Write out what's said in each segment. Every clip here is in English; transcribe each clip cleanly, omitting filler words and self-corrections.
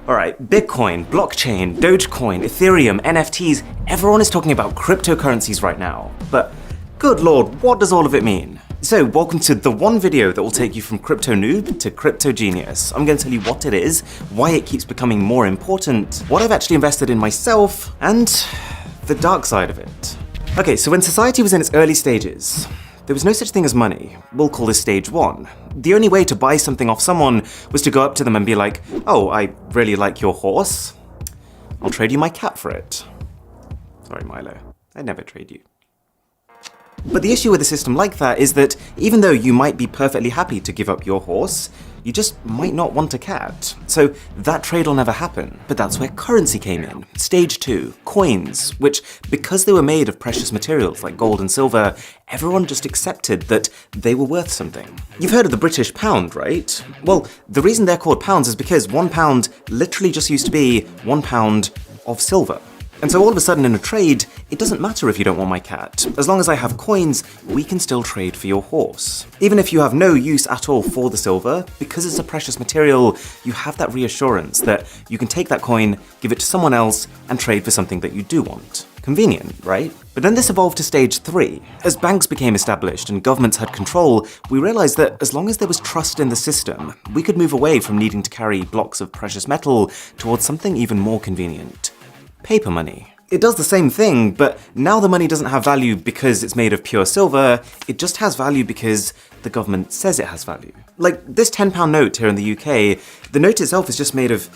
Alright, Bitcoin, blockchain, Dogecoin, Ethereum, NFTs, everyone is talking about cryptocurrencies right now. But good lord, what does all of it mean? So, welcome to the one video that will take you from crypto noob to crypto genius. I'm going to tell you what it is, why it keeps becoming more important, what I've actually invested in myself, and the dark side of it. Okay, so when society was in its early stages, there was no such thing as money. We'll call this stage one. The only way to buy something off someone was to go up to them and be like, oh, I really like your horse. I'll trade you my cat for it. Sorry, Milo. I'd never trade you. But the issue with a system like that is that even though you might be perfectly happy to give up your horse, you just might not want a cat. So that trade will never happen. But that's where currency came in. Stage 2, coins, which, because they were made of precious materials like gold and silver, everyone just accepted that they were worth something. You've heard of the British pound, right? Well, the reason they're called pounds is because £1 literally just used to be £1 of silver. And so all of a sudden in a trade, it doesn't matter if you don't want my cat. As long as I have coins, we can still trade for your horse. Even if you have no use at all for the silver, because it's a precious material, you have that reassurance that you can take that coin, give it to someone else, and trade for something that you do want. Convenient, right? But then this evolved to stage 3. As banks became established and governments had control, we realized that as long as there was trust in the system, we could move away from needing to carry blocks of precious metal towards something even more convenient. Paper money. It does the same thing, but now the money doesn't have value because it's made of pure silver, it just has value because the government says it has value. Like this £10 note here in the UK, the note itself is just made of,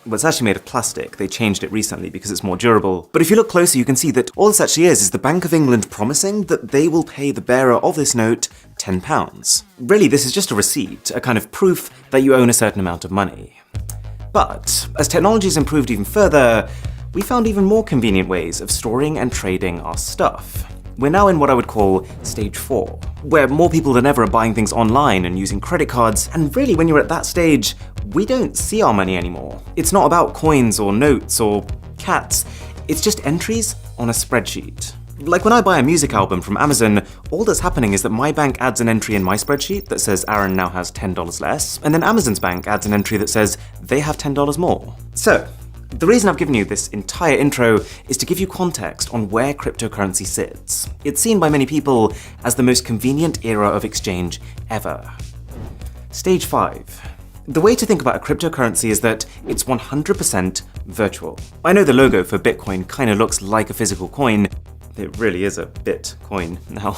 well, it's actually made of plastic. They changed it recently because it's more durable. But if you look closer, you can see that all this actually is the Bank of England promising that they will pay the bearer of this note £10. Really, this is just a receipt, a kind of proof that you own a certain amount of money. But as technology has improved even further, we found even more convenient ways of storing and trading our stuff. We're now in what I would call stage 4, where more people than ever are buying things online and using credit cards, and really when you're at that stage, we don't see our money anymore. It's not about coins or notes or cats, it's just entries on a spreadsheet. Like when I buy a music album from Amazon, all that's happening is that my bank adds an entry in my spreadsheet that says Aaron now has $10 less, and then Amazon's bank adds an entry that says they have $10 more. So, the reason I've given you this entire intro is to give you context on where cryptocurrency sits. It's seen by many people as the most convenient era of exchange ever. Stage 5. The way to think about a cryptocurrency is that it's 100% virtual. I know the logo for Bitcoin kind of looks like a physical coin. It really is a Bitcoin now.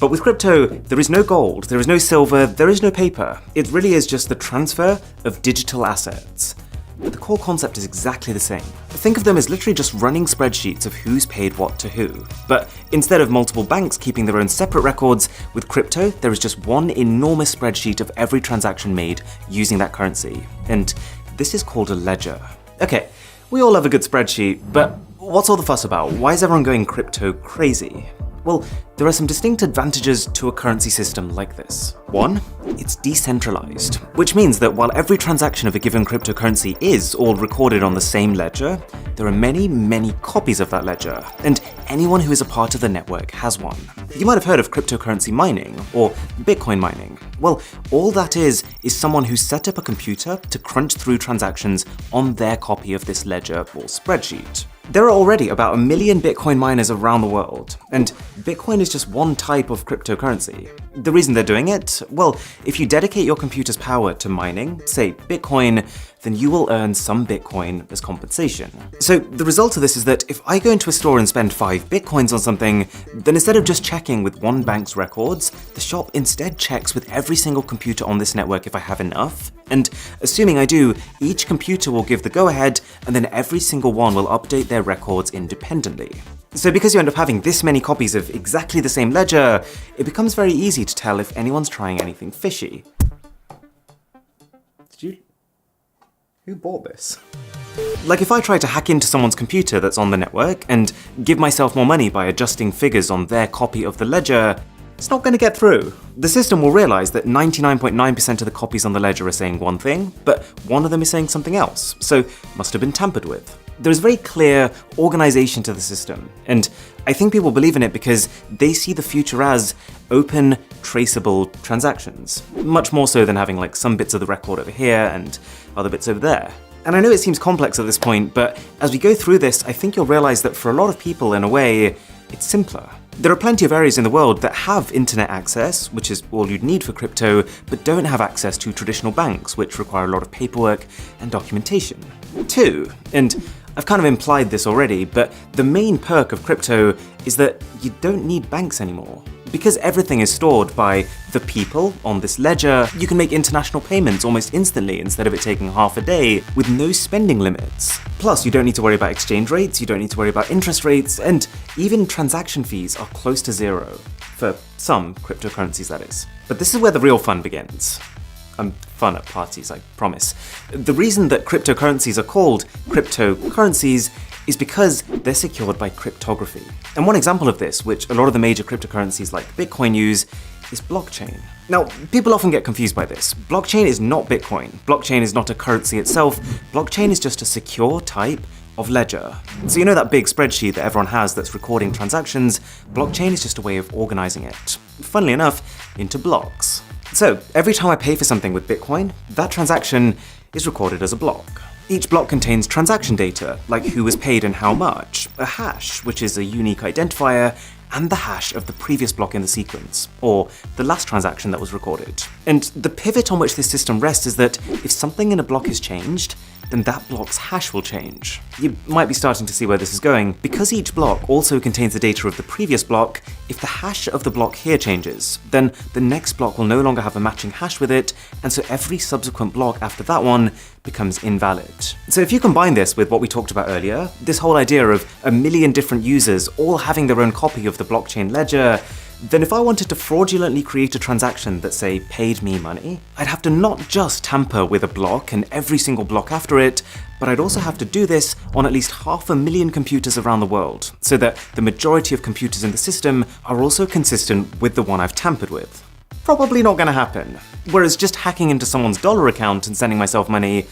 But with crypto, there is no gold, there is no silver, there is no paper. It really is just the transfer of digital assets. But the core concept is exactly the same. Think of them as literally just running spreadsheets of who's paid what to who. But instead of multiple banks keeping their own separate records, with crypto, there is just one enormous spreadsheet of every transaction made using that currency. And this is called a ledger. Okay, we all love a good spreadsheet, but what's all the fuss about? Why is everyone going crypto crazy? Well, there are some distinct advantages to a currency system like this. One, it's decentralized, which means that while every transaction of a given cryptocurrency is all recorded on the same ledger, there are many, many copies of that ledger, and anyone who is a part of the network has one. You might have heard of cryptocurrency mining, or Bitcoin mining. Well, all that is someone who set up a computer to crunch through transactions on their copy of this ledger or spreadsheet. There are already about 1 million Bitcoin miners around the world, and Bitcoin is just one type of cryptocurrency. The reason they're doing it? Well, if you dedicate your computer's power to mining, say Bitcoin, then you will earn some Bitcoin as compensation. So the result of this is that if I go into a store and spend 5 Bitcoins on something, then instead of just checking with one bank's records, the shop instead checks with every single computer on this network if I have enough. And assuming I do, each computer will give the go-ahead, and then every single one will update their records independently. So because you end up having this many copies of exactly the same ledger, it becomes very easy to tell if anyone's trying anything fishy. Who bought this? Like if I try to hack into someone's computer that's on the network and give myself more money by adjusting figures on their copy of the ledger, it's not going to get through. The system will realize that 99.9% of the copies on the ledger are saying one thing, but one of them is saying something else, so must have been tampered with. There's very clear organization to the system, and I think people believe in it because they see the future as open, traceable transactions, much more so than having like some bits of the record over here and other bits over there. And I know it seems complex at this point, but as we go through this, I think you'll realize that for a lot of people, in a way, it's simpler. There are plenty of areas in the world that have internet access, which is all you'd need for crypto, but don't have access to traditional banks, which require a lot of paperwork and documentation. 2, and I've kind of implied this already, but the main perk of crypto is that you don't need banks anymore. Because everything is stored by the people on this ledger, you can make international payments almost instantly instead of it taking half a day with no spending limits. Plus, you don't need to worry about exchange rates, you don't need to worry about interest rates, and even transaction fees are close to zero. For some cryptocurrencies, that is. But this is where the real fun begins. I'm fun at parties, I promise. The reason that cryptocurrencies are called cryptocurrencies is because they're secured by cryptography. And one example of this, which a lot of the major cryptocurrencies like Bitcoin use, is blockchain. Now, people often get confused by this. Blockchain is not Bitcoin. Blockchain is not a currency itself. Blockchain is just a secure type of ledger. So you know that big spreadsheet that everyone has that's recording transactions? Blockchain is just a way of organizing it, funnily enough, into blocks. So every time I pay for something with Bitcoin, that transaction is recorded as a block. Each block contains transaction data, like who was paid and how much, a hash, which is a unique identifier, and the hash of the previous block in the sequence, or the last transaction that was recorded. And the pivot on which this system rests is that if something in a block is changed, then that block's hash will change. You might be starting to see where this is going. Because each block also contains the data of the previous block, if the hash of the block here changes, then the next block will no longer have a matching hash with it, and so every subsequent block after that one becomes invalid. So if you combine this with what we talked about earlier, this whole idea of a million different users all having their own copy of the blockchain ledger, then if I wanted to fraudulently create a transaction that, say, paid me money, I'd have to not just tamper with a block and every single block after it, but I'd also have to do this on at least 500,000 computers around the world, so that the majority of computers in the system are also consistent with the one I've tampered with. Probably not gonna happen. Whereas just hacking into someone's dollar account and sending myself money,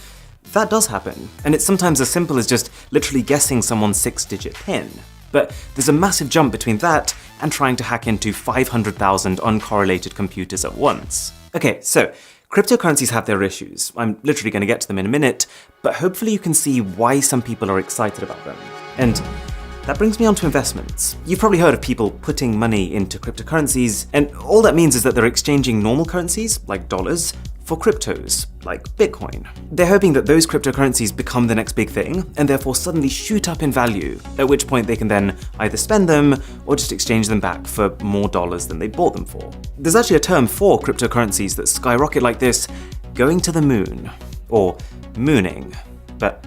that does happen. And it's sometimes as simple as just literally guessing someone's 6-digit PIN. But there's a massive jump between that and trying to hack into 500,000 uncorrelated computers at once. Okay, so cryptocurrencies have their issues. I'm literally going to get to them in a minute, but hopefully you can see why some people are excited about them. And that brings me on to investments. You've probably heard of people putting money into cryptocurrencies, and all that means is that they're exchanging normal currencies, like dollars, for cryptos, like Bitcoin. They're hoping that those cryptocurrencies become the next big thing, and therefore suddenly shoot up in value, at which point they can then either spend them, or just exchange them back for more dollars than they bought them for. There's actually a term for cryptocurrencies that skyrocket like this, going to the moon, or mooning, but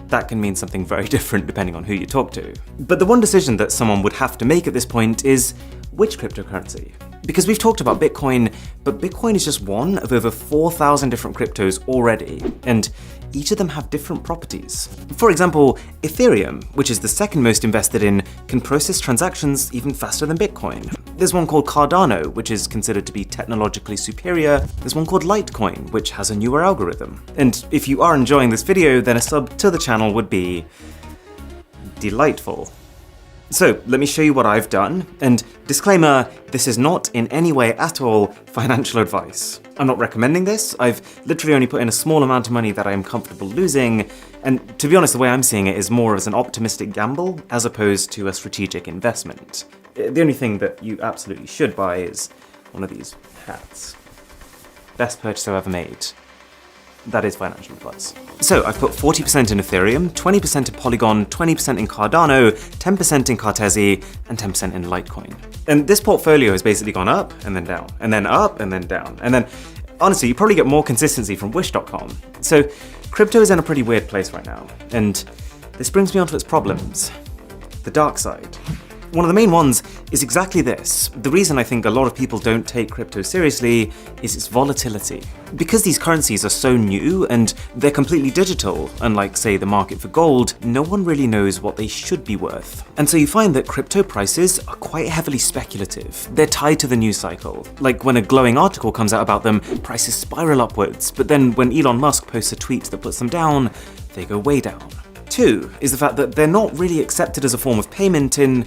that can mean something very different depending on who you talk to. But the one decision that someone would have to make at this point is, which cryptocurrency? Because we've talked about Bitcoin, but Bitcoin is just one of over 4,000 different cryptos already, and each of them have different properties. For example, Ethereum, which is the second most invested in, can process transactions even faster than Bitcoin. There's one called Cardano, which is considered to be technologically superior. There's one called Litecoin, which has a newer algorithm. And if you are enjoying this video, then a sub to the channel would be delightful. So let me show you what I've done, and disclaimer, this is not in any way at all financial advice. I'm not recommending this, I've literally only put in a small amount of money that I am comfortable losing, and to be honest, the way I'm seeing it is more as an optimistic gamble as opposed to a strategic investment. The only thing that you absolutely should buy is one of these hats. Best purchase I've ever made. That is financial advice. So I've put 40% in Ethereum, 20% in Polygon, 20% in Cardano, 10% in Cartesi, and 10% in Litecoin. And this portfolio has basically gone up and then down, and then up and then down. And then, honestly, you probably get more consistency from Wish.com. So crypto is in a pretty weird place right now. And this brings me on to its problems. The dark side. One of the main ones is exactly this. The reason I think a lot of people don't take crypto seriously is its volatility. Because these currencies are so new and they're completely digital, unlike, say, the market for gold, no one really knows what they should be worth. And so you find that crypto prices are quite heavily speculative. They're tied to the news cycle. Like when a glowing article comes out about them, prices spiral upwards, but then when Elon Musk posts a tweet that puts them down, they go way down. 2 is the fact that they're not really accepted as a form of payment in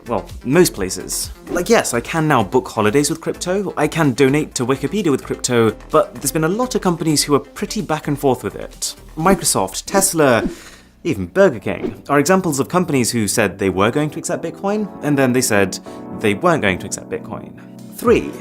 well, most places. Like, yes, I can now book holidays with crypto, I can donate to Wikipedia with crypto, but there's been a lot of companies who are pretty back and forth with it. Microsoft, Tesla, even Burger King are examples of companies who said they were going to accept Bitcoin, and then they said they weren't going to accept Bitcoin. 3.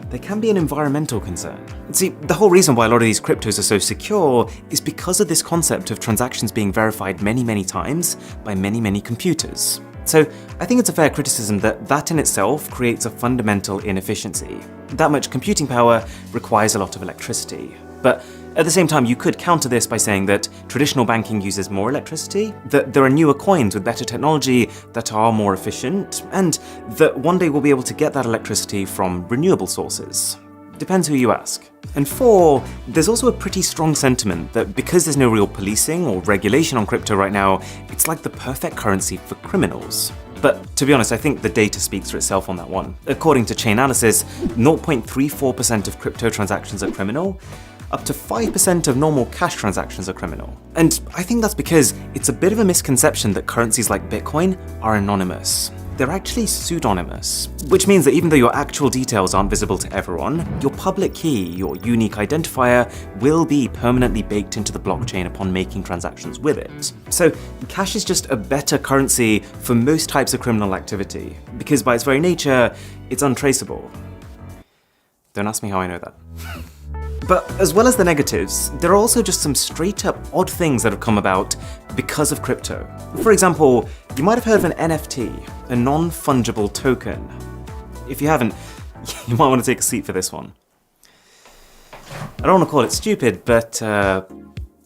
There can be an environmental concern. See, the whole reason why a lot of these cryptos are so secure is because of this concept of transactions being verified many times by many computers. So I think it's a fair criticism that in itself creates a fundamental inefficiency. That much computing power requires a lot of electricity. But at the same time, you could counter this by saying that traditional banking uses more electricity, that there are newer coins with better technology that are more efficient, and that one day we'll be able to get that electricity from renewable sources. Depends who you ask. And 4, there's also a pretty strong sentiment that because there's no real policing or regulation on crypto right now, it's like the perfect currency for criminals. But to be honest, I think the data speaks for itself on that one. According to Chainalysis, 0.34% of crypto transactions are criminal, up to 5% of normal cash transactions are criminal. And I think that's because it's a bit of a misconception that currencies like Bitcoin are anonymous. They're actually pseudonymous, which means that even though your actual details aren't visible to everyone, your public key, your unique identifier, will be permanently baked into the blockchain upon making transactions with it. So cash is just a better currency for most types of criminal activity, because by its very nature, it's untraceable. Don't ask me how I know that. But as well as the negatives, there are also just some straight up odd things that have come about because of crypto. For example, you might have heard of an NFT, a non-fungible token. If you haven't, you might want to take a seat for this one. I don't want to call it stupid, but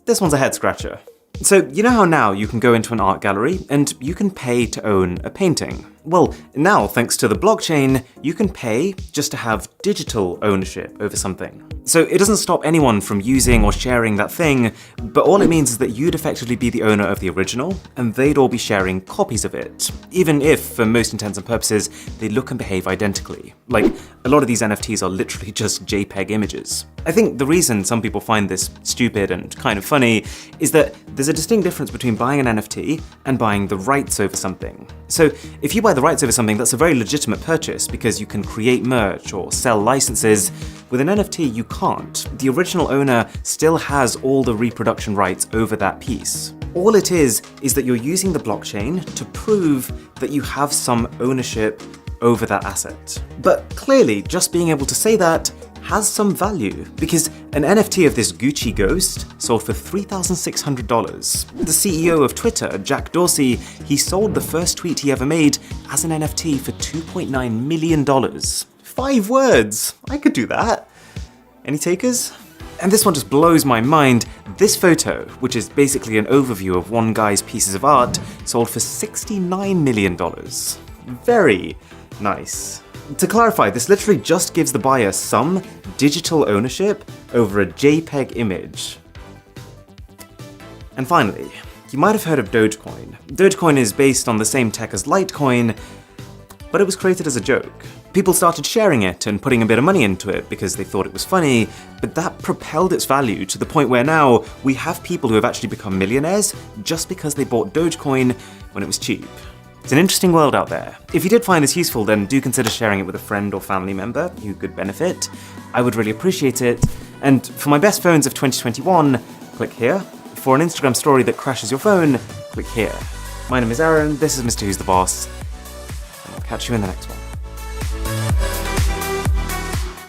this one's a head scratcher. So you know how now you can go into an art gallery and you can pay to own a painting? Well, now thanks to the blockchain, you can pay just to have digital ownership over something. So it doesn't stop anyone from using or sharing that thing, but all it means is that you'd effectively be the owner of the original, and they'd all be sharing copies of it, even if, for most intents and purposes, they look and behave identically. Like, a lot of these NFTs are literally just JPEG images. I think the reason some people find this stupid and kind of funny is that there's a distinct difference between buying an NFT and buying the rights over something. So if you buy the rights over something, that's a very legitimate purchase because you can create merch or sell licenses. With an NFT, you can't. The original owner still has all the reproduction rights over that piece. All it is that you're using the blockchain to prove that you have some ownership over that asset. But clearly, just being able to say that has some value, because an NFT of this Gucci ghost sold for $3,600. The CEO of Twitter, Jack Dorsey, he sold the first tweet he ever made as an NFT for $2.9 million. 5 words! I could do that. Any takers? And this one just blows my mind. This photo, which is basically an overview of one guy's pieces of art, sold for $69 million. Very nice. To clarify, this literally just gives the buyer some digital ownership over a JPEG image. And finally, you might have heard of Dogecoin. Dogecoin is based on the same tech as Litecoin, but it was created as a joke. People started sharing it and putting a bit of money into it because they thought it was funny, but that propelled its value to the point where now we have people who have actually become millionaires just because they bought Dogecoin when it was cheap. It's an interesting world out there. If you did find this useful, then do consider sharing it with a friend or family member who could benefit. I would really appreciate it. And for my best phones of 2021, click here. For an Instagram story that crashes your phone, click here. My name is Aaron, this is Mr. Who's the Boss, and I'll catch you in the next one.